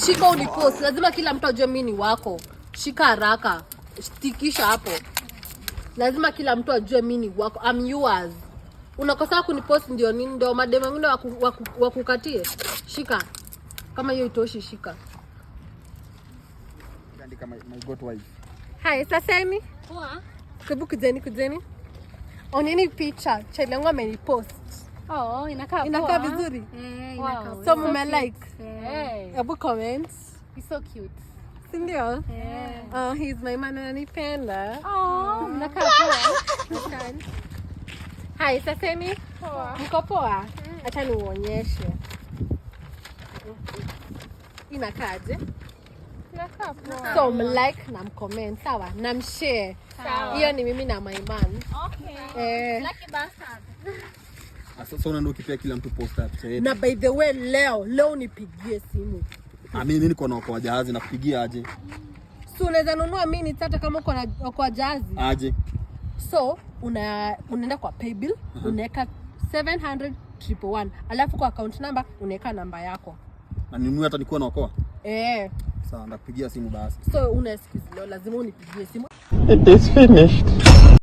Shika unipost. Lazima kila mtu ajue mimi ni wako. Shika haraka. Stikisha hapo. Lazima kila mtu ajue mimi ni wako. I'm yours. Unakosa kunipost ndio nini? Ndio madem wengine wakukatie. Shika. Kama hiyo itoshi shika. Andika my got wife. Hai, saseni? Poa. Hebu kujeni. Oneni picha. Chali yangu amenipost. Oh, inakaa Inakaa vizuri. Wow. So mume like. Hebu comments. He's so cute. Sindio? Oh, he's my man ananipenda. Oh, inakaa poa. Hai, saseni? Poa. Mko poa? Acha niuonyeshe. Inakaaje? Inakaa poa. So like na mcomment, sawa? Na mshare. Sawa. Hiyo ni mimi na my man. Okay. Lucky bastard. Sasa unaenda ukipea kila mtu poster picha yetu. Na by the way leo nipigie simu. Mimi niko na kwa jahazi na kupigia aje. So unaweza nunua mimi hata kama uko kwa jahazi. Aje. So unaenda kwa paybill, unaweka 700,111. Alafu kwa account number unaweka namba yako. Na ninunue hata nikuwa naokoa. Sawa, ndakupigia simu basi. So una excuse leo lazima unipigie simu. It is finished.